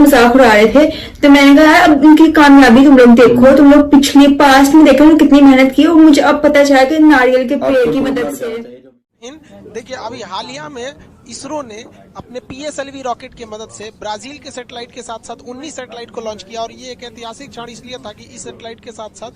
मजाक उड़ा रहे थे। तो मैंने कहा यार अब उनकी कामयाबी तुम लोग देखो, तुम लोग पिछली पास्ट में देखो उन्होंने कितनी मेहनत की, और मुझे अब पता चला कि नारियल के पेड़ की मदद से। देखिए अभी हालिया में इसरो ने अपने PSLV रॉकेट की मदद से ब्राजील के सैटेलाइट के साथ साथ 19 सैटेलाइट को लॉन्च किया। और ये एक ऐतिहासिक क्षण इसलिए था कि इस सैटेलाइट के साथ साथ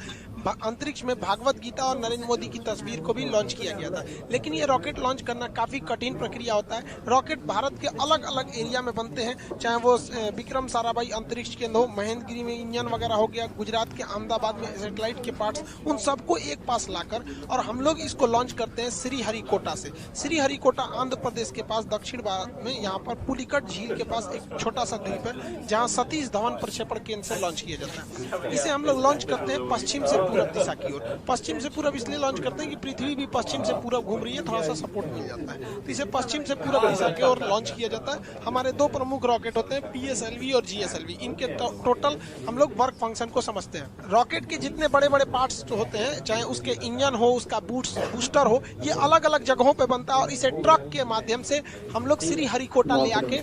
अंतरिक्ष में भागवत गीता और नरेंद्र मोदी की तस्वीर को भी लॉन्च किया गया था। लेकिन ये रॉकेट लॉन्च करना काफी कठिन प्रक्रिया होता है। रॉकेट भारत के अलग अलग एरिया में बनते हैं, चाहे वो विक्रम साराभाई अंतरिक्ष केंद्र हो, महेंद्रगिरी में इंजन वगैरह हो गया, गुजरात के अहमदाबाद में सैटेलाइट के पार्ट्स, उन सबको एक पास लाकर और हम लोग इसको लॉन्च करते हैं श्रीहरिकोटा से। श्रीहरिकोटा आंध्र प्रदेश के पास दक्षिण भारत में, यहाँ पर पुलिकट झील के पास एक छोटा सा द्वीप है जहाँ सतीश धवन प्रक्षेपण केंद्र से लॉन्च किया जाता है। इसे हम लोग लॉन्च करते हैं पश्चिम से पूरब दिशा की ओर। पश्चिम से पूरब इसलिए लॉन्च करते हैं कि पृथ्वी भी पश्चिम से पूरब घूम रही है, थोड़ा सा सपोर्ट मिल जाता है, तो इसे पश्चिम से पूरब दिशा की ओर लॉन्च किया जाता है। हमारे दो प्रमुख रॉकेट होते हैं PSLV और GSLV। इनके टोटल हम लोग वर्क फंक्शन को समझते हैं। रॉकेट के जितने बड़े बड़े पार्ट्स होते हैं, चाहे उसके इंजन हो, उसका बूस्टर हो, ये अलग अलग जगहों पे बनता है और इसे ट्रक के माध्यम से हम लोग श्रीहरिकोटा ले आके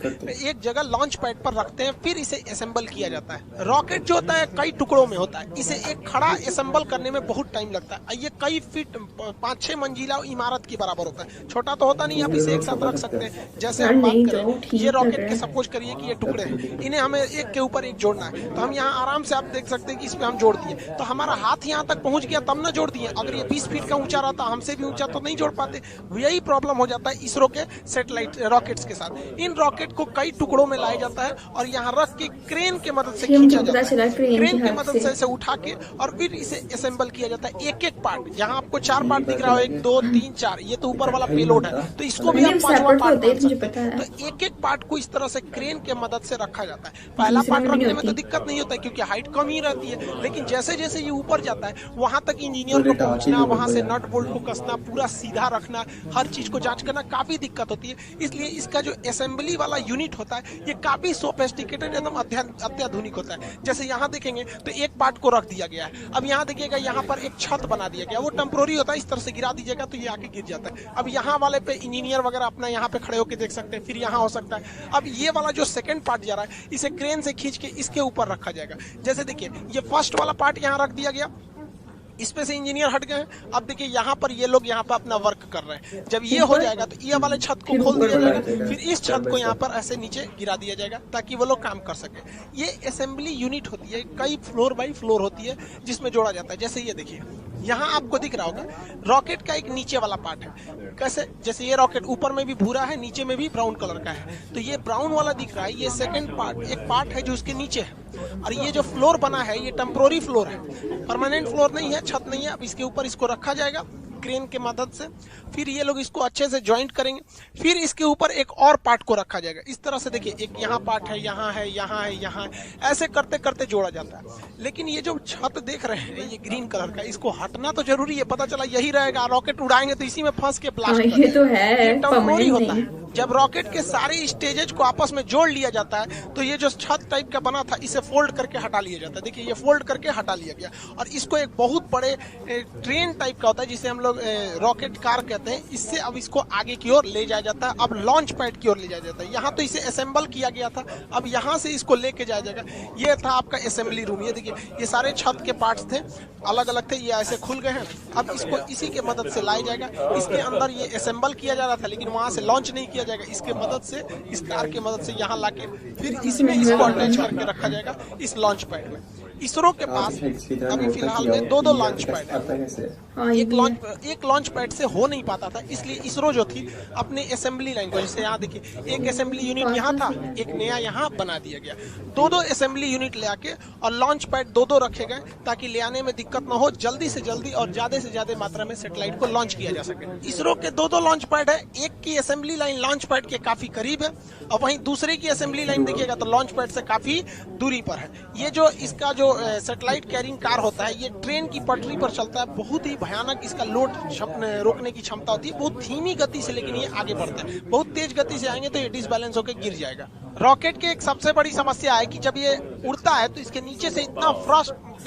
एक जगह लॉन्च पैड पर रखते हैं, फिर इसे असेंबल किया जाता है। रॉकेट जो होता है कई टुकड़ों में होता है, इसे एक खड़ा असेंबल करने में बहुत टाइम लगता है। ये कई फीट 5-6 मंजिला इमारत के बराबर होता है। छोटा तो होता नहीं, आप इसे एक साथ रख सकते हैं। जैसे हम बात करें, ये रॉकेट के सपोज करिए कि ये टुकड़े हैं, इन्हें हमें एक के ऊपर एक जोड़ना है, तो हम यहाँ आराम से आप देख सकते हैं कि इसमें हम जोड़ दिए, तो हमारा हाथ यहाँ तक पहुंच गया तब ना जोड़ दिए। अगर ये 20 फीट का ऊंचा रहता, हमसे भी ऊंचा, तो नहीं जोड़ पाते। यही प्रॉब्लम हो जाता है इसरो के सैटेलाइट रॉकेट्स के साथ। इन रॉकेट को कई टुकड़ों में लाया जाता है और यहाँ रख के क्रेन के मदद से खींचा जाता है। क्रेन के मदद से इसे उठा के और फिर इसे असेंबल किया जाता है। एक एक पार्ट, यहाँ आपको 4 पार्ट दिख रहा हो, 1 2 3 4, ये तो ऊपर वाला पेलोड है, तो इसको भी आप 5वां पार्ट मान सकते हैं। तो एक एक पार्ट को इस तरह से क्रेन के मदद से रखा जाता है। पहला पार्ट रखने में तो दिक्कत नहीं होता है क्योंकि हाइट कम ही रहती है, लेकिन जैसे जैसे ये ऊपर जाता है वहां तक इंजीनियर को पहुंचना, वहां से नट बोल्ट को कसना, पूरा सीधा रखना, हर चीज को जांच करना काफी दिक्कत होती है। इसलिए इसका जो असेंबली वाला यूनिट होता है ये काफी सोफिस्टिकेटेड, एकदम अत्याधुनिक होता है। जैसे यहाँ देखेंगे तो एक पार्ट को रख दिया गया है। अब यहाँ देखिएगा, यहाँ पर एक छत बना दिया गया, वो टेम्पोररी होता है, इस तरह से गिरा दीजिएगा तो ये आके गिर जाता है। अब यहाँ वाले पे इंजीनियर वगैरह अपना यहाँ पे खड़े होकर देख सकते हैं, फिर यहाँ हो सकता है। अब ये वाला जो सेकंड पार्ट जा रहा है, इसे क्रेन से खींच के इसके ऊपर रखा जाएगा। जैसे देखिए ये फर्स्ट वाला पार्ट यहाँ रख दिया गया, इसमें से इंजीनियर हट गए हैं। अब देखिए यहाँ पर ये लोग यहाँ पर अपना वर्क कर रहे हैं। जब ये हो जाएगा तो ये वाले छत को खोल दिया जाएगा, फिर इस छत को यहाँ पर ऐसे नीचे गिरा दिया जाएगा ताकि वो लोग काम कर सके। ये असेंबली यूनिट होती है, कई फ्लोर बाई फ्लोर होती है जिसमें जोड़ा जाता है। जैसे ये देखिए, यहाँ आपको दिख रहा होगा रॉकेट का एक नीचे वाला पार्ट है। कैसे? जैसे ये रॉकेट ऊपर में भी भूरा है, नीचे में भी ब्राउन कलर का है, तो ये ब्राउन वाला दिख रहा है, ये सेकंड पार्ट, एक पार्ट है जो उसके नीचे है। और ये जो फ्लोर बना है ये टेम्पोररी फ्लोर है, परमानेंट फ्लोर नहीं है, छत नहीं है। अब इसके ऊपर इसको रखा जाएगा क्रेन के मदद से, फिर ये लोग इसको अच्छे से ज्वाइंट करेंगे, फिर इसके ऊपर एक और पार्ट को रखा जाएगा। इस तरह से देखिए, एक यहाँ पार्ट है, यहाँ है, यहाँ है, यहाँ है, ऐसे करते करते जोड़ा जाता है। लेकिन ये जो छत देख रहे हैं ये ग्रीन कलर का, इसको हटना तो जरूरी है, पता चला यही रहेगा, रॉकेट उड़ाएंगे तो इसी में फंस के ब्लास्ट कर ये तो है, टेम्पोररी होता है। जब रॉकेट के सारे स्टेजेज को आपस में जोड़ लिया जाता है तो ये जो छत टाइप का बना था इसे फोल्ड करके हटा लिया जाता है। देखिए ये फोल्ड करके हटा लिया गया और इसको एक बहुत बड़े ट्रेन टाइप का होता है जिसे हम लोग रॉकेट कार कहते हैं, इससे अब इसको आगे की ओर ले जाया जाता है। अब लॉन्च पैड की ओर ले जाया जाता है। यहाँ तो इसे असेंबल किया गया था, अब यहाँ से इसको लेके जाया जाएगा। ये था आपका असेंबली रूम। ये देखिए, ये सारे छत के पार्ट्स थे, अलग अलग थे, ये ऐसे खुल गए हैं। अब इसको इसी के मदद से लाया जाएगा। इसके अंदर ये असेंबल किया जा रहा था लेकिन वहां से लॉन्च नहीं किया जाएगा। इसके मदद से, इस कार की मदद से यहाँ लाके फिर इसमें इसको अटैच करके रखा जाएगा इस लॉन्च पैड में। इसरो के पास अभी फिलहाल में 2 लॉन्च पैड है। एक लॉन्च पैड से हो नहीं पाता था, इसलिए इसरो जो थी अपने असेंबली लाइन को, जैसे यहाँ देखिए एक असेंबली यूनिट यहाँ था, एक नया यहाँ बना दिया गया। 2 असेंबली यूनिट ले आके और लॉन्च पैड 2 रखे गए ताकि ले आने में दिक्कत ना हो, जल्दी से जल्दी और ज्यादा से ज्यादा मात्रा में सैटेलाइट को लॉन्च किया जा सके। इसरो के 2 लॉन्च पैड है। एक की असेंबली लाइन लॉन्च पैड के काफी करीब है और वहीं दूसरे की असेंबली लाइन देखिएगा तो लॉन्च पैड से काफी दूरी पर है। ये जो इसका जो सैटेलाइट कैरिंग कार होता है ये ट्रेन की पटरी पर चलता है, बहुत ही भयानक इसका लोड रोकने की क्षमता होती है, बहुत धीमी गति से, लेकिन ये आगे बढ़ता है। बहुत तेज गति से आएंगे तो ये डिसबैलेंस होकर गिर जाएगा। रॉकेट की एक सबसे बड़ी समस्या है कि जब ये उड़ता है तो इसके नीचे से इतना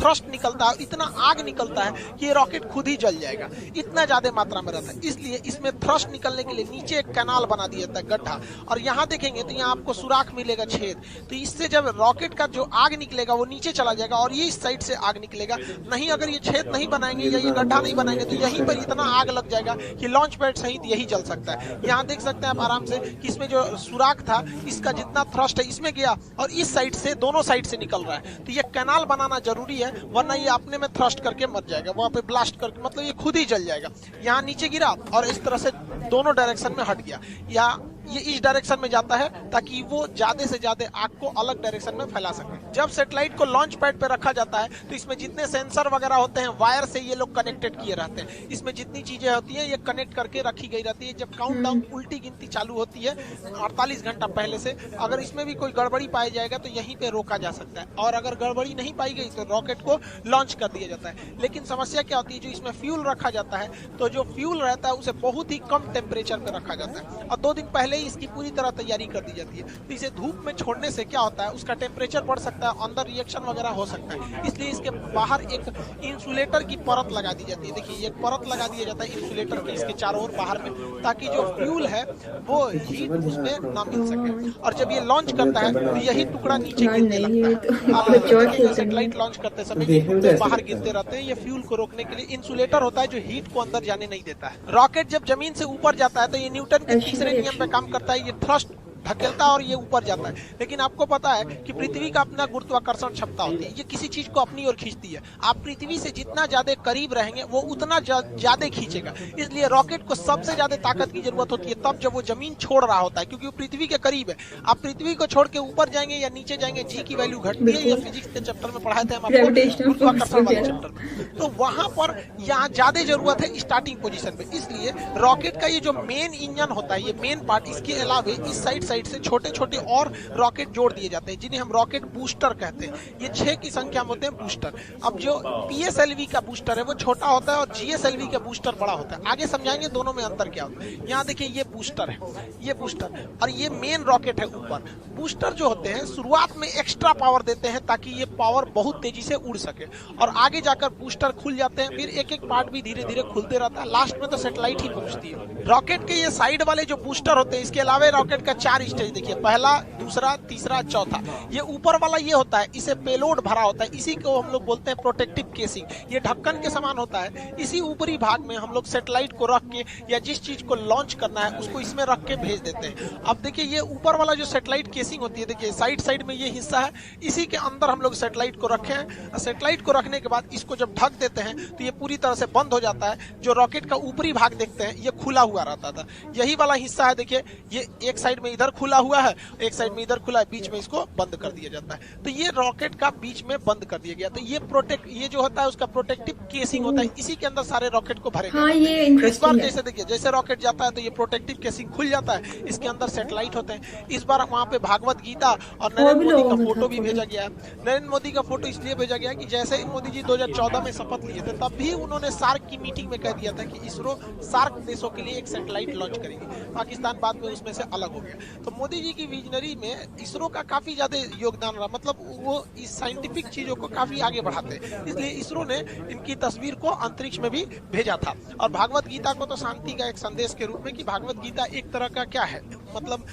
थ्रस्ट निकलता है, इतना आग निकलता है कि ये रॉकेट खुद ही जल जाएगा, इतना ज्यादा मात्रा में रहता है। इसलिए इसमें थ्रस्ट निकलने के लिए नीचे एक कैनाल बना दिया जाता है, गड्ढा, और यहाँ देखेंगे तो यहाँ आपको सुराख मिलेगा, छेद। तो इससे जब रॉकेट का जो आग निकलेगा वो नीचे चला जाएगा और ये इस साइड से आग निकलेगा। नहीं अगर ये छेद नहीं बनाएंगे या ये गड्ढा नहीं बनाएंगे तो यहीं पर इतना आग लग जाएगा कि लॉन्च पैड सहित यही जल सकता है। यहाँ देख सकते हैं आप आराम से कि इसमें जो सुराख था इसका जितना थ्रस्ट है इसमें गया और इस साइड से दोनों साइड से निकल रहा है। तो ये कैनाल बनाना जरूरी है, वरना ये अपने में थ्रस्ट करके मर जाएगा, वहां पे ब्लास्ट करके, मतलब ये खुद ही जल जाएगा। यहाँ नीचे गिरा और इस तरह से दोनों डायरेक्शन में हट गया, या ये इस डायरेक्शन में जाता है ताकि वो ज्यादा से ज्यादा आग को अलग डायरेक्शन में फैला सके। जब सैटेलाइट को लॉन्च पैड पे रखा जाता है तो इसमें जितने सेंसर वगैरह होते हैं वायर से ये लोग कनेक्टेड किए रहते हैं। इसमें जितनी चीजें होती हैं ये कनेक्ट करके रखी गई रहती है। जब काउंटडाउन उल्टी गिनती चालू होती है 48 घंटा पहले से, अगर इसमें भी कोई गड़बड़ी पाई जाएगा तो यहीं पे रोका जा सकता है, और अगर गड़बड़ी नहीं पाई गई तो रॉकेट को लॉन्च कर दिया जाता है। लेकिन समस्या क्या होती है, जो इसमें फ्यूल रखा जाता है तो जो फ्यूल रहता है उसे बहुत ही कम टेम्परेचर पे रखा जाता है और 2 दिन पहले ही इसकी पूरी तरह तैयारी कर दी जाती है। तो इसे धूप में छोड़ने से क्या होता है, उसका टेम्परेचर बढ़ सकता है, अंदर रिएक्शन वगैरह हो सकता है। इसलिए इसके बाहर एक इंसुलेटर की परत लगा दी जाती है। देखिए एक परत लगा दिया जाता है इंसुलेटर की इसके चारों ओर बाहर में, ताकि जो फ्यूल है वो हीट उसमें ना मिल सके। और जब ये लॉन्च करता है तो यही टुकड़ा नीचे गिरने लगता है। आप देखेंगे सैटेलाइट लॉन्च करते समय बाहर गिरते रहते हैं, ये फ्यूल को रोकने के लिए इंसुलेटर होता है जो हीट को अंदर जाने नहीं देता है। रॉकेट जब जमीन से ऊपर जाता है तो ये न्यूटन के तीसरे नियम पे काम करता है, ये थ्रस्ट धकेलता है और ये ऊपर जाता है। लेकिन आपको पता है कि पृथ्वी का अपना गुरुत्वाकर्षण क्षमता होती है, ये किसी चीज को अपनी ओर खींचती है। आप पृथ्वी से जितना ज्यादा करीब रहेंगे वो उतना ज्यादा खींचेगा। इसलिए रॉकेट को सबसे ज्यादा ताकत की जरूरत होती है तब जब वो जमीन छोड़ रहा होता है, क्योंकि वो पृथ्वी के करीब है। आप पृथ्वी को छोड़ के ऊपर जाएंगे या नीचे जाएंगे, जी की वैल्यू घटती है। ये फिजिक्स के चैप्टर में पढ़ाए थे हम आपको, गुरुत्वाकर्षण वाले चैप्टर में। तो वहां पर यहाँ ज्यादा जरूरत है स्टार्टिंग पोजीशन पे। इसलिए रॉकेट का ये जो मेन इंजन होता है, ये मेन पार्ट, इसके अलावा इस साइड से छोटे छोटे और रॉकेट जोड़ दिए जाते हैं जिन्हें हम रॉकेट बूस्टर कहते हैं। ये 6 की संख्या में होते हैं बूस्टर। अब जो PSLV का बूस्टर है वो छोटा होता है और GSLV का बूस्टर बड़ा होता है। आगे समझाएंगे दोनों में अंतर क्या होता है। यहाँ देखिए ये बूस्टर है, ये बूस्टर, और ये मेन रॉकेट है ऊपर। बूस्टर जो होते हैं शुरुआत में एक्स्ट्रा पावर देते हैं ताकि ये पावर बहुत तेजी से उड़ सके, और आगे जाकर बूस्टर खुल जाते हैं, फिर एक एक पार्ट भी धीरे धीरे खुलते रहता है, लास्ट में तो सैटेलाइट ही पहुंचती है। रॉकेट के ये साइड वाले जो बूस्टर होते हैं, इसके अलावा रॉकेट का 4 स्टेज देखिए, पहला, दूसरा, तीसरा, चौथा। ये ऊपर वाला ये होता है, इसे पेलोड भरा होता है, इसी को हम लोग बोलते हैं प्रोटेक्टिव केसिंग। ये ढक्कन के समान होता है। इसी ऊपरी भाग में हम लोग सैटेलाइट को रख के या जिस चीज को लॉन्च करना है उसको इसमें रख के भेज देते हैं। अब देखिए ये ऊपर वाला जो सैटेलाइट केसिंग होती है, देखिए साइड साइड में ये हिस्सा है, इसी के अंदर हम लोग सैटेलाइट को रखे हैं। सैटेलाइट को रखने के बाद इसको जब ढक देते हैं तो ये पूरी तरह से बंद हो जाता है। जो रॉकेट का ऊपरी भाग देखते हैं ये खुला हुआ रहता था, यही वाला हिस्सा है। देखिए ये एक साइड में इधर खुला हुआ है, एक साइड में इधर खुला है, बीच में इसको बंद कर दिया जाता है। तो ये रॉकेट का बीच में बंद कर दिया गया। तो ये जो होता है उसका प्रोटेक्टिव केसिंग होता है, इसी के अंदर सारे रॉकेट को भरे हाँ, ये इस बार जैसे देखिए जैसे रॉकेट जाता है तो ये प्रोटेक्टिव केसिंग खुल जाता है, इसके अंदर सैटेलाइट होते हैं। इस बार वहाँ पे भागवत गीता और नरेंद्र मोदी का फोटो भी भेजा गया है। नरेंद्र मोदी का फोटो इसलिए भेजा गया कि जैसे ही मोदी जी 2014 में शपथ लिए थे तब भी उन्होंने सार्क की मीटिंग में कह दिया था कि इसरो सार्क देशों के लिए एक सैटेलाइट लॉन्च करेगी। पाकिस्तान बाद में उसमें से अलग हो गया। तो मोदी जी की विजनरी में इसरो का काफी ज्यादा योगदान रहा, मतलब वो इस साइंटिफिक चीजों को काफी आगे बढ़ाते हैं। इसलिए इसरो ने इनकी तस्वीर को अंतरिक्ष में भी भेजा था। और भागवत गीता को तो शांति का एक संदेश के रूप में, कि भागवत गीता एक तरह का क्या है, मतलब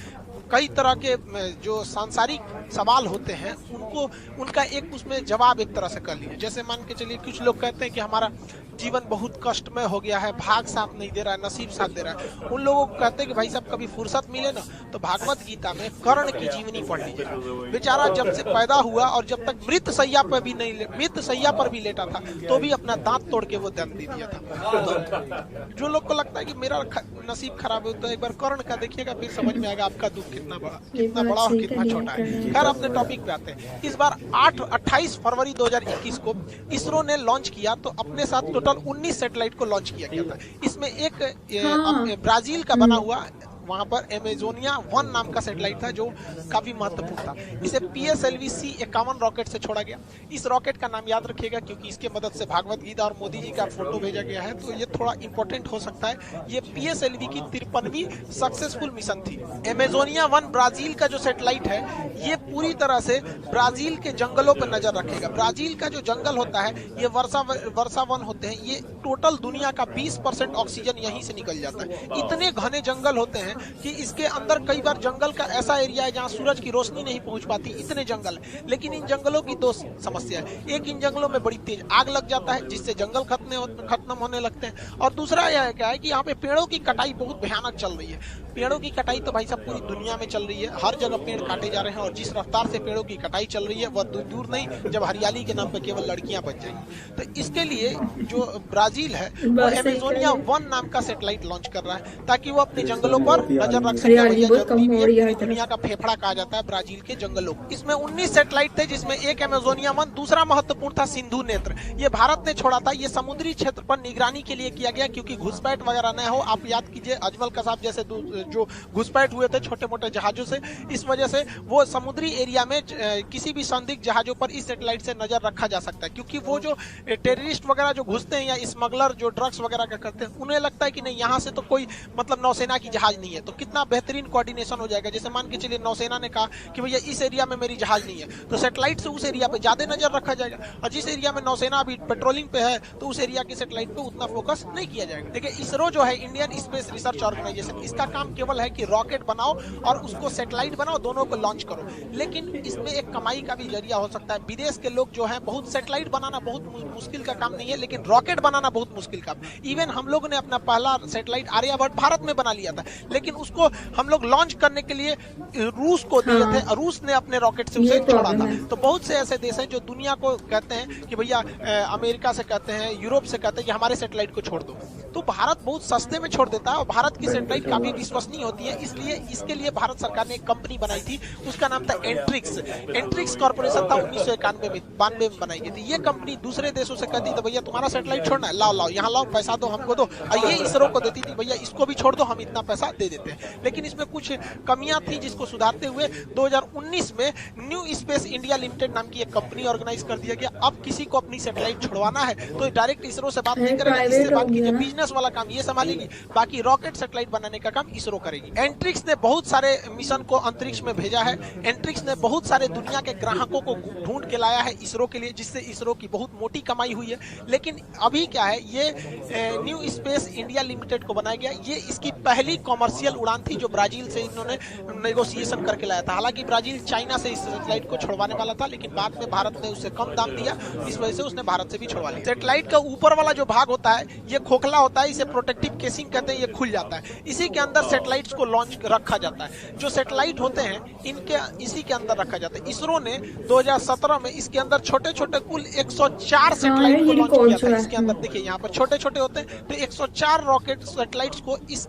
कई तरह के जो सांसारिक सवाल होते हैं उनका एक उसमें जवाब एक तरह से कर लिया। जैसे मान के चलिए कुछ लोग कहते हैं कि हमारा जीवन बहुत कष्टमय हो गया है, भाग साथ नहीं दे रहा है, नसीब साथ दे रहा है। उन लोगों को कहते हैं कि भाई साहब कभी फुर्सत मिले ना तो भागवत गीता में कर्ण की जीवनी पढ़ लीजिए। बेचारा जब से पैदा हुआ और जब तक मृत सैया पर भी लेटा था तो भी अपना दांत तोड़ के वो दम दे दिया था। तो जो लोग को लगता है कि मेरा नसीब खराब है तो एक बार कर्ण का देखिएगा, फिर समझ में आएगा आपका दुख कितना बड़ा और कितना छोटा है। खैर अपने टॉपिक पे आते हैं। इस बार 28 फरवरी 2021 को इसरो ने लॉन्च किया, तो अपने साथ 19 सैटेलाइट को लॉन्च किया गया था। इसमें एक ब्राजील का बना हुआ वहां पर एमेजोनिया 1 नाम का सैटेलाइट था जो काफी महत्वपूर्ण था। इसे PSLV-C51 रॉकेट से छोड़ा गया। इस रॉकेट का नाम याद रखिएगा क्योंकि इसके मदद से भागवत गीता और मोदी जी का फोटो भेजा गया है, तो ये थोड़ा इंपॉर्टेंट हो सकता है। ये PSLV की 53वीं सक्सेसफुल मिशन थी। एमेजोनिया 1 ब्राजील का जो सैटेलाइट है ये पूरी तरह से ब्राजील के जंगलों पर नजर रखेगा। ब्राजील का जो जंगल होता है ये वर्षा वन होते हैं, ये टोटल दुनिया का 20% ऑक्सीजन यहीं से निकल जाता है। इतने घने जंगल होते हैं कि इसके अंदर कई बार जंगल का ऐसा एरिया है जहां सूरज की रोशनी नहीं पहुंच पाती, इतने जंगल है। लेकिन इन जंगलों की दो समस्या है। एक, इन जंगलों में बड़ी तेज आग लग जाता है जिससे जंगल खत्म होने लगते हैं, और दूसरा यह क्या है कि यहाँ पे पेड़ों की कटाई बहुत भयानक चल रही है। पेड़ों की कटाई तो भाई साहब पूरी दुनिया में चल रही है, हर जगह पेड़ काटे जा रहे हैं, और जिस रफ्तार से पेड़ों की कटाई चल रही है वह दूर नहीं जब हरियाली के नाम पर केवल लड़कियां बच जाएंगी। तो इसके लिए जो ब्राजील है वो एमेजोनिया 1 नाम का सैटेलाइट लॉन्च कर रहा है ताकि वो अपने जंगलों पर नजर रख सके। दुनिया का फेफड़ा कहा जाता है ब्राजील के जंगलों। इसमें 19 सैटेलाइट थे जिसमें एक एमेजोनिया 1, दूसरा महत्वपूर्ण था सिंधु नेत्र। ये भारत ने छोड़ा था। ये समुद्री क्षेत्र पर निगरानी के लिए किया गया क्योंकि घुसपैठ वगैरह न हो। आप याद कीजिए अजमल कसाब जैसे जो घुसपैठ हुए थे छोटे मोटे जहाजों से, इस वजह से वो समुद्री एरिया में किसी भी संदिग्ध जहाजों पर इस सैटेलाइट से नजर रखा जा सकता है, क्योंकि वो जो टेररिस्ट वगैरह जो घुसते हैं या स्मगलर जो ड्रग्स वगैरह का करते हैं उन्हें लगता है कि नहीं यहाँ से तो कोई मतलब नौसेना की जहाज नहीं है, तो कितना बेहतरीन कोऑर्डिनेशन हो जाएगा। जैसे मान के चलिए नौसेना ने कहा कि भैया इस एरिया में मेरी जहाज नहीं है, तो सैटेलाइट से उस एरिया पे ज्यादा नजर रखा जाएगा, और जिस एरिया में नौसेना अभी पेट्रोलिंग पे है तो उस एरिया की सैटेलाइट पे उतना फोकस नहीं किया जाएगा। देखिए इसरो जो है इंडियन स्पेस रिसर्च ऑर्गेनाइजेशन, इसका काम केवल है कि रॉकेट बनाओ और उसको सैटेलाइट बनाओ, दोनों को लॉन्च करो। लेकिन इसमें एक कमाई का भी जरिया हो सकता है। विदेश के लोग जो है बहुत सैटेलाइट बनाना बहुत मुश्किल का काम नहीं है, लेकिन रॉकेट बनाना बहुत मुश्किल काम। इवन हम लोग ने अपना पहला सैटेलाइट आर्यभट्ट भारत में बना लिया था, लेकिन उसको हम लोग लॉन्च करने के लिए रूस को दिए थे, रूस ने अपने रॉकेट से उसे छोड़ा था। तो बहुत से ऐसे देश हैं जो दुनिया को कहते हैं कि भैया अमेरिका से कहते हैं, यूरोप से कहते हैं कि हमारे सैटेलाइट को छोड़ दो, तो भारत बहुत सस्ते में छोड़ देता है, और भारत की सैटेलाइट काफी विश्वसनीय होती है। इसलिए इसके लिए भारत सरकार ने एक कंपनी बनाई थी, उसका नाम था एंट्रिक्स कॉर्पोरेशन था। 1991 में बनाई गई थी। ये कंपनी दूसरे देशों से कहती थी भैया तुम्हारा सैटेलाइट छोड़ना है, लाओ यहाँ लाओ, पैसा दो हमको दो, और ये इसरो को देती थी भैया इसको भी छोड़ दो, हम इतना पैसा दे देते हैं। लेकिन इसमें कुछ कमियां थी जिसको सुधारते हुए 2019 में न्यू स्पेस इंडिया लिमिटेड नाम की एक कंपनी ऑर्गेनाइज कर दिया गया। अब किसी को अपनी सैटेलाइट छुड़वाना है तो डायरेक्ट इसरो से बात नहीं करेगा, इससे बात कीजिए, बिजनेस वाला काम ये संभालेगी, बाकी रॉकेट सैटेलाइट बनाने का काम इसरो करेगी। एंट्रिक्स ने बहुत सारे मिशन को अंतरिक्ष में भेजा है। एंट्रिक्स ने बहुत सारे दुनिया के ग्राहकों को ढूंढ के लाया है इसरो के लिए, जिससे इसरो की बहुत मोटी कमाई हुई है। लेकिन अभी क्या है, ये न्यू स्पेस इंडिया लिमिटेड को बनाया गया। ये इसकी पहली कॉमर्शियल उड़ान थी जो ब्राजील से इन्होंने नेगोशिएशन करके लाया था। हालांकि ब्राजील चाइना से इस सैटेलाइट को छुड़वाने वाला था, लेकिन बाद में भारत ने उससे कम दाम दिया, इस वजह से उसने भारत से भी छुड़वा लिया। सैटेलाइट का ऊपर वाला जो भाग होता है ये खोखला होता है, इसे प्रोटेक्टिव केसिंग कहते हैं, ये खुल जाता है। इसी के अंदर सैटेलाइट्स को लॉन्च रखा जाता है। जो सैटेलाइट होते हैं इनके इसी के अंदर रखा जाता है। इसरो ने 2017 में इसके अंदर छोटे छोटे कुल 104 सैटेलाइट को लॉन्च किया था। इसके अंदर देखिए यहाँ पर छोटे छोटे होते हैं, तो 104 रॉकेट सैटेलाइट्स को इस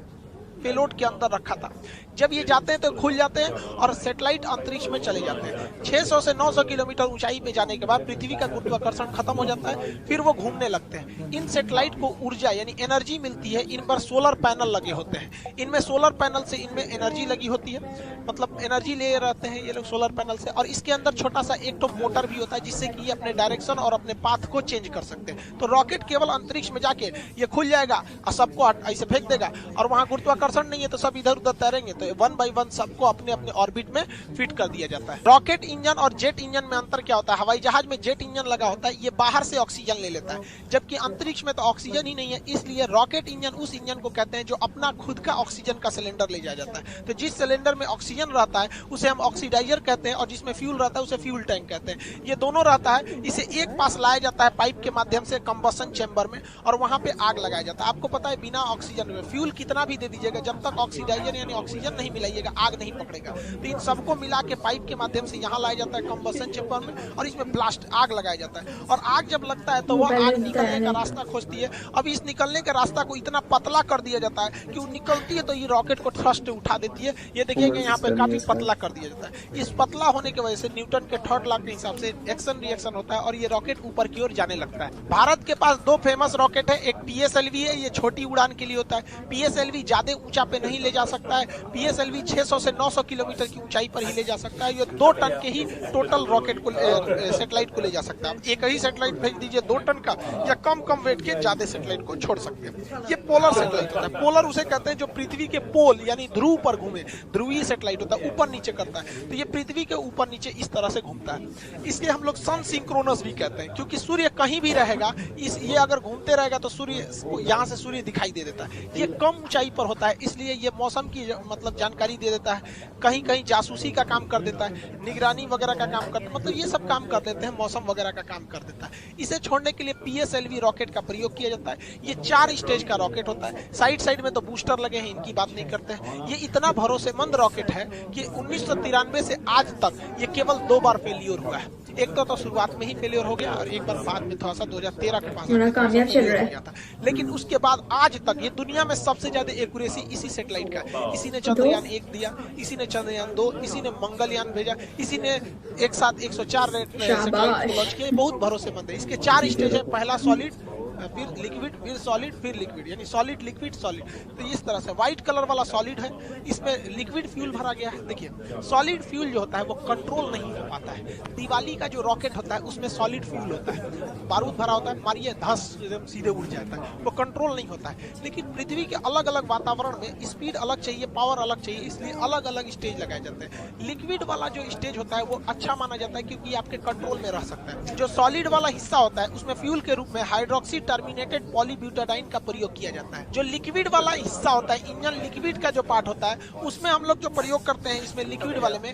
पेलोड के अंदर रखा था। जब ये जाते हैं तो खुल जाते हैं और सैटेलाइट अंतरिक्ष में चले जाते हैं। 600 से 900 किलोमीटर ऊंचाई पे जाने के बाद पृथ्वी का गुरुत्वाकर्षण खत्म हो जाता है, फिर वो घूमने लगते हैं। इन सैटेलाइट को ऊर्जा यानी एनर्जी मिलती है। इन पर सोलर पैनल लगे होते हैं। इनमें सोलर पैनल से इनमें एनर्जी लगी होती है, मतलब एनर्जी ले रहते हैं ये लोग सोलर पैनल से। और इसके अंदर छोटा सा एक तो मोटर भी होता है जिससे कि ये अपने डायरेक्शन और अपने पाथ को चेंज कर सकते हैं। तो रॉकेट केवल अंतरिक्ष में जाके ये खुल जाएगा और सबको ऐसे फेंक देगा, और वहां गुरुत्वाकर्षण नहीं है तो सब इधर उधर तैरेंगे, तो 1 बाय 1 सबको अपने अपने ऑर्बिट में फिट कर दिया जाता है। रॉकेट इंजन और जेट इंजन में अंतर क्या होता है? हवाई जहाज में जेट इंजन लगा होता है, ये बाहर से ऑक्सीजन ले लेता है, जबकि अंतरिक्ष में तो ऑक्सीजन ही नहीं है। इसलिए रॉकेट इंजन उस इंजन को कहते हैं जो अपना खुद का ऑक्सीजन का सिलेंडर ले जाया जाता है। तो जिस सिलेंडर में ऑक्सीजन रहता है उसे हम ऑक्सीडाइजर कहते हैं, और जिसमें फ्यूल रहता है उसे फ्यूल टैंक कहते हैं। ये दोनों रहता है, इसे एक पास लाया जाता है पाइप के माध्यम से कंबशन चेंबर में, और वहां पे आग लगाया जाता है। आपको पता है बिना ऑक्सीजन में फ्यूल कितना भी दे दीजिएगा, जब तक ऑक्सीडाइजर यानी ऑक्सीजन नहीं मिलाइएगा आग नहीं पकड़ेगा। तो इन सबको मिला के पाइप के माध्यम से यहाँ लाया जाता है कंबशन चेंबर में, और इसमें ब्लास्ट आग लगाया जाता है। और आग जब लगता है तो वह आग निकलने का रास्ता खोजती है। अब इस निकलने के रास्ता को इतना पतला कर दिया जाता है कि वो निकलती है तो ये रॉकेट को थ्रस्ट उठा देती है। ये देखिएगा यहाँ पे काफी पतला कर दिया जाता है। इस पतला होने की वजह से न्यूटन के थर्ड लॉ के हिसाब से एक्शन रिएक्शन होता है और ये रॉकेट ऊपर की ओर जाने लगता है। भारत के पास 2 फेमस रॉकेट है, एक PSLV है, ये छोटी उड़ान के लिए होता है। PSLV ज्यादा ऊंचा पे नहीं ले जा सकता है। PSLV 600 से 900 किलोमीटर की ऊंचाई पर ही ले जा सकता है। ये 2 टन के ही टोटल रॉकेट को सैटेलाइट को ले जा सकता है। एक ही सैटेलाइट भेज दीजिए 2 टन का, या कम वेट के ज्यादा सैटेलाइट को छोड़ सकते हैं। ये पोलर सैटेलाइट होता है। पोलर उसे कहते हैं जो पृथ्वी के पोल यानी ध्रुव पर घूमे, ध्रुवीय सैटेलाइट होता है, ऊपर नीचे करता है। तो ये पृथ्वी के ऊपर नीचे इस तरह से घूमता है। इसलिए हम लोग सन सिंक्रोनस भी कहते हैं, क्योंकि सूर्य कहीं भी रहेगा, ये अगर घूमते रहेगा तो सूर्य यहाँ से सूर्य दिखाई दे देता है। ये कम ऊंचाई पर होता है, इसलिए ये मौसम की मतलब जानकारी दे देता है। कहीं कहीं जासूसी का काम कर देता है, निगरानी वगैरह का काम करता है, मतलब ये सब काम कर देते हैं, मौसम वगैरह का काम कर देता है। इसे छोड़ने के लिए PSLV रॉकेट का प्रयोग किया जाता है। ये 4 स्टेज का रॉकेट होता है। साइड में तो बूस्टर लगे हैं, इनकी बात नहीं करते हैं। ये इतना भरोसेमंद रॉकेट है कि 1993 से आज तक ये केवल 2 बार फेलियर हुआ है। एक तो शुरुआत में ही फेलियर हो गया और एक बार बाद में थोड़ा सा 2013 के पास कामयाब चल रहा है था। लेकिन उसके बाद आज तक ये दुनिया में सबसे ज्यादा एक्यूरेसी इसी सैटेलाइट का है। इसी ने चंद्रयान 1 दिया, इसी ने चंद्रयान 2, इसी ने मंगलयान भेजा, इसी ने एक साथ 104 सैटेलाइट लॉन्च किया। बहुत भरोसेमंद है। इसके 4 स्टेज है, पहला सॉलिड, फिर लिक्विड, फिर सॉलिड, फिर लिक्विड, यानी सॉलिड लिक्विड सॉलिड। तो इस तरह से व्हाइट कलर वाला सॉलिड है, इसमें लिक्विड फ्यूल भरा गया है। देखिए सॉलिड फ्यूल जो होता है वो कंट्रोल नहीं हो पाता है। दिवाली का जो रॉकेट होता है उसमें सॉलिड फ्यूल होता है, बारूद भरा होता है, मारिए धस सीधे उड़ जाता है, वो कंट्रोल नहीं होता है। लेकिन पृथ्वी के अलग अलग वातावरण में स्पीड अलग चाहिए, पावर अलग चाहिए, इसलिए अलग अलग स्टेज लगाए जाते हैं। लिक्विड वाला जो स्टेज होता है वो अच्छा माना जाता है, क्योंकि आपके कंट्रोल में रह सकता है। जो सॉलिड वाला हिस्सा होता है उसमें फ्यूल के रूप में हाइड्रोक्सी टर्मिनेटेड पॉलीब्यूटाडाइन का प्रयोग किया जाता है। जो लिक्विड वाला हिस्सा होता है, इंजन लिक्विड का जो पार्ट होता है, उसमें हम लोग जो प्रयोग करते हैं, इसमें लिक्विड वाले में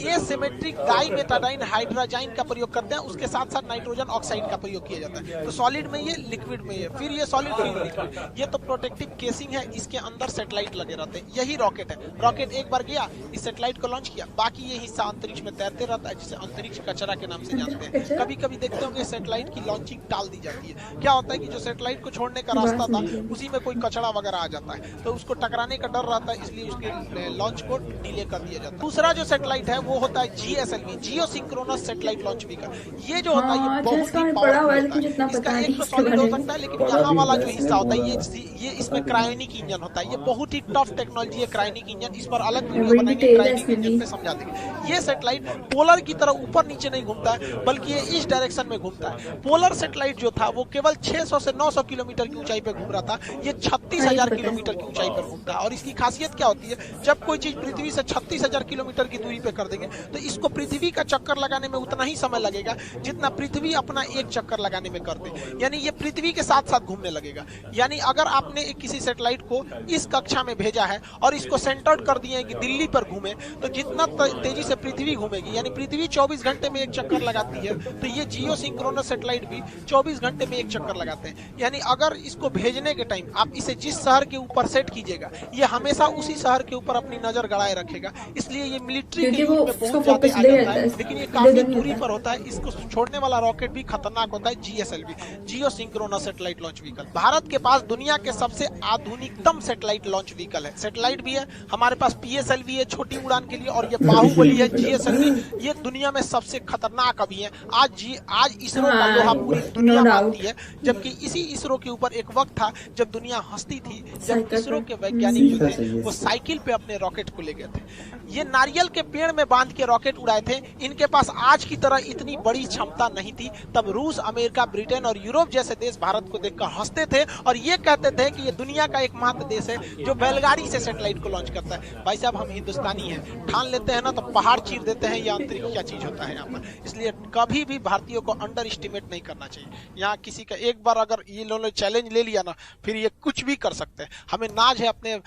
एसिमेट्रिक डाइमेटाडाइन हाइड्रोजाइन का प्रयोग करते हैं। उसके साथ साथ नाइट्रोजन ऑक्साइड का प्रयोग किया जाता है। तो सॉलिड में ये, लिक्विड में ये, फिर ये सॉलिड, फिर लिक्विड। ये तो प्रोटेक्टिव केसिंग है, इसके अंदर सैटेलाइट लगे रहते हैं। यही रॉकेट है। रॉकेट एक बार गया, इस सैटेलाइट को लॉन्च किया, बाकी ये हिस्सा अंतरिक्ष में तैरते रहता है, जिसे अंतरिक्ष कचरा के नाम से जानते हैं। कभी कभी देखते होंगे सैटेलाइट की लॉन्चिंग टाल दी जाती है। क्या होता है कि जो सैटेलाइट को छोड़ने का रास्ता था उसी में कोई कचरा वगैरह आ जाता है, तो उसको टकराने का डर रहता है, इसलिए उसके लॉन्च को डिले कर दिया जाता है। दूसरा जो सैटेलाइट है वो होता है GSLV, geosynchronous satellite launch vehicle. ये जो होता है ये बहुत ही पावरफुल होता है। इसका एक तो सॉलिड हो सकता है, लेकिन यहाँ वाला जो हिस्सा होता है ये इसमें क्रायोनिक इंजन होता है। ये बहुत ही टफ टेक्नोलॉजी है क्रायोनिक इंजन। इस पर अलग वीडियो बनाएंगे, क्रायोनिक इंजन पे समझा देंगे। ये सैटेलाइट पोलर की तरह ऊपर नीचे नहीं घूमता है, बल्कि ये इस डायरेक्शन में घूमता है। पोलर सैटेलाइट जो था वो केवल 600 से 900 किलोमीटर की ऊंचाई पे घूम रहा था, ये 36,000 किलोमीटर की ऊंचाई पर घूमता है। और इसकी खासियत क्या होती है, जब कोई चीज पृथ्वी से 36,000 किलोमीटर की दूरी पे कर देंगे तो इसको पृथ्वी का चक्कर लगाने में उतना ही समय लगेगा जितना पृथ्वी अपना एक चक्कर लगाने में कर दे। यानी ये पृथ्वी के साथ साथ घूमने लगेगा। यानी अगर आपने किसी सैटेलाइट को इस कक्षा में भेजा है और इसको सेंटर्ड कर दिए कि दिल्ली पर घूमे, तो जितना तेजी से पृथ्वी घूमेगी, यानी पृथ्वी 24 घंटे में एक चक्कर लगाती है, तो ये जियो सिंक्रोनस सैटेलाइट भी 24 घंटे में एक चक्कर लगाते हैं। यानी अगर इसको भेजने के टाइम आप इसे जिस शहर के ऊपर सेट कीजिएगा, ये हमेशा उसी शहर के ऊपर अपनी नजर गड़ाए रखेगा। इसलिए ये मिलिट्री के लिए बहुत ज्यादा आ जाता है, लेकिन ये काफी दूरी पर होता है। इसको छोड़ने वाला रॉकेट भी खतरनाक होता है, GSLV, geosynchronous satellite launch vehicle. Bharat के पास दुनिया के सबसे आधुनिकतम सैटेलाइट लॉन्च व्हीकल है। सैटेलाइट भी है हमारे पास, PSLV है छोटी उड़ान के लिए, और ये बाहुबली है GSLV। ये दुनिया में सबसे खतरनाक अभी है। आज इसरो का लोहा पूरी दुनिया मानती है, जबकि इसी इसरो के ऊपर एक वक्त था जब दुनिया हंसती थी, जब इसरो के वैज्ञानिक जो थे वो साइकिल पे अपने रॉकेट को ले गए थे। ये नारियल के पेड़ में बांध के रॉकेट उड़ाए थे। इनके पास आज की तरह इतनी बड़ी क्षमता नहीं थी। तब रूस, अमेरिका, ब्रिटेन और यूरोप जैसे देश भारत को देखकर हंसते थे और ये कहते थे कि ये दुनिया का एकमात्र देश है जो बैलगाड़ी से सैटेलाइट को लॉन्च करता है। भाई साहब, हम हिंदुस्तानी हैं, ठान लेते हैं ना तो पहाड़ चीर देते हैं। ये अंतरिक्ष क्या चीज होता है यहाँ पर, इसलिए कभी भी भारतीयों को अंडर एस्टिमेट नहीं करना चाहिए। यहाँ किसी का एक बार अगर ये लोगों ने चैलेंज ले लिया ना, फिर ये कुछ भी कर सकते हैं। हमें नाज है अपने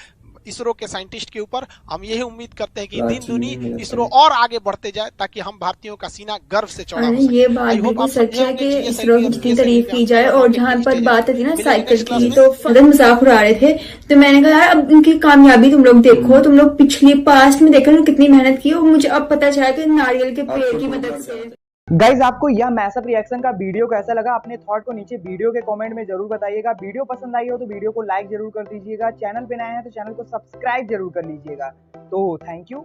इसरो के साइंटिस्ट के ऊपर। हम यही उम्मीद करते हैं कि दिन दुनी इसरो और आगे बढ़ते जाए, ताकि हम भारतीयों का सीना गर्व से चौड़ा हो सके। ये बात बिल्कुल सच है कि इसरो की जितनी तारीफ की जाए, और जहाँ पर बात होती है ना साइकिल की, तो फर्दर मजाक उड़ा रहे थे। तो मैंने कहा यार अब उनकी कामयाबी तुम लोग देखो, तुम लोग पिछली पास्ट में देखो कितनी मेहनत की, और मुझे अब पता चला कि नारियल के पेड़ की मदद से। गाइज, आपको यह मैसअप रिएक्शन का वीडियो कैसा लगा? अपने थॉट को नीचे वीडियो के कमेंट में जरूर बताइएगा। वीडियो पसंद आई हो तो वीडियो को लाइक जरूर कर दीजिएगा। चैनल पे नए हैं तो चैनल को सब्सक्राइब जरूर कर लीजिएगा। तो थैंक यू।